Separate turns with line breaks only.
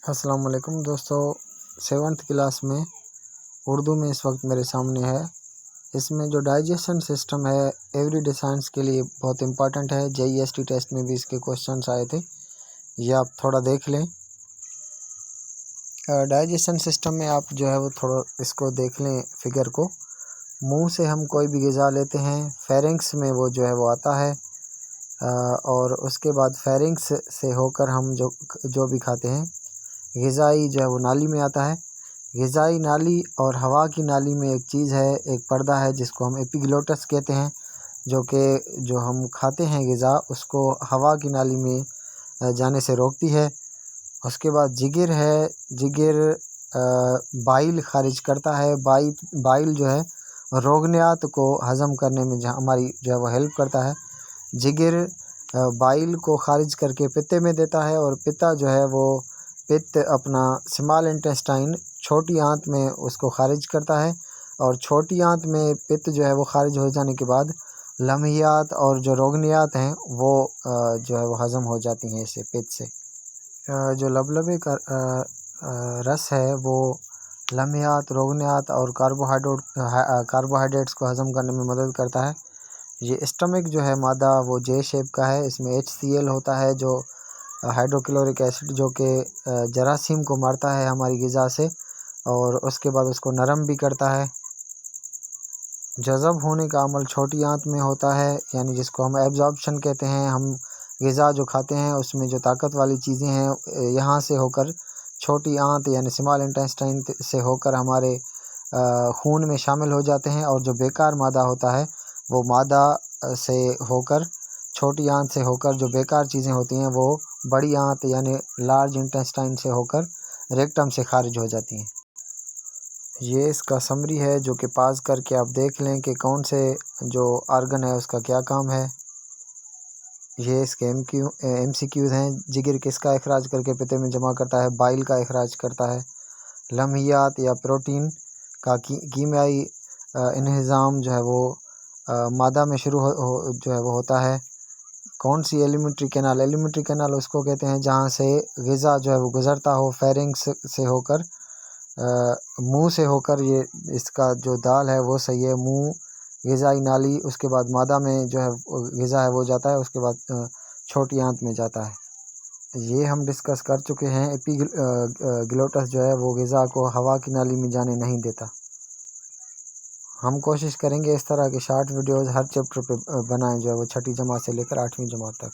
अस्सलाम वालेकुम दोस्तों, 7th क्लास में उर्दू में इस वक्त मेरे सामने है। इसमें जो डाइजेशन सिस्टम है एवरीडे साइंस के लिए बहुत इम्पॉर्टेंट है। JEST टेस्ट में भी इसके क्वेश्चंस आए थे, ये आप थोड़ा देख लें। डाइजेशन सिस्टम में आप जो है वो थोड़ा इसको देख लें फिगर को। मुंह से हम कोई भी ग़िज़ा लेते हैं, फेरिंक्स में वो जो है वो आता है और उसके बाद फेरिंक्स से होकर हम जो भी खाते हैं ग़िज़ाई जो है वो नाली में आता है। ग़िज़ाई नाली और हवा की नाली में एक चीज़ है, एक पर्दा है जिसको हम एपिग्लोटस कहते हैं, जो हम खाते हैं ग़िज़ा उसको हवा की नाली में जाने से रोकती है। उसके बाद जिगर है, जिगर बाइल खारिज करता है। बाइल जो है रोगनियात को हज़म करने में हमारी जो है वो हेल्प करता है। जिगर बाइल को खारिज करके पित्ते में देता है और पित्ता जो है वो पित्त अपना स्मॉल इंटेस्टाइन छोटी आंत में उसको खारिज करता है और छोटी आंत में पित्त जो है वो खारिज हो जाने के बाद लम्हियात और जो रोगनियात हैं वो जो है वो हज़म हो जाती हैं इससे पित्त से। जो लबलबे का रस है वो लम्हियात, रोगनियात और कार्बोहाइड्रेट्स को हज़म करने में मदद करता है। ये स्टमक जो है मादा वो जे शेप का है, इसमें HCl होता है जो हाइड्रोक्लोरिक एसिड जो कि जरासीम को मारता है हमारी ग़िज़ा से और उसके बाद उसको नरम भी करता है। जज़ब होने का अमल छोटी आंत में होता है, यानी जिसको हम एब्जॉर्प्शन कहते हैं। हम ग़िज़ा जो खाते हैं उसमें जो ताकत वाली चीज़ें हैं यहाँ से होकर छोटी आंत यानी स्मॉल इंटेस्टाइन से होकर हमारे खून में शामिल हो जाते हैं और जो बेकार मादा होता है वो मादा से होकर छोटी आंत से होकर जो बेकार चीज़ें होती हैं वो बड़ी आंत यानी लार्ज इंटेस्टाइन से होकर रेक्टम से खारिज हो जाती हैं। ये इसका समरी है जो कि पास करके आप देख लें कि कौन से जो आर्गन है उसका क्या काम है। ये इसके MCQs हैं। जिगर किसका इखराज करके पित्ते में जमा करता है? बाइल का इखराज करता है। लम्हियात या प्रोटीन का कीमियाई इंहिज़ाम जो है वो मादा में शुरू जो है वो होता है। कौन सी एलिमेंट्री कैनाल? एलिमेंट्री कैनाल उसको कहते हैं जहाँ से ग़िज़ा जो है वो गुज़रता हो फेरिंक्स से होकर मुंह से होकर। ये इसका जो दाल है वो सही है, मुंह ग़िज़ाई नाली, उसके बाद मादा में जो है ग़िज़ा है वो जाता है, उसके बाद छोटी आंत में जाता है। ये हम डिस्कस कर चुके हैं। एपिग्लोटस जो है वो ग़िज़ा को हवा की नाली में जाने नहीं देता। हम कोशिश करेंगे इस तरह के शॉर्ट वीडियोज़ हर चैप्टर पे बनाएं जो है वो 6ठी जमात से लेकर 8वीं जमात तक।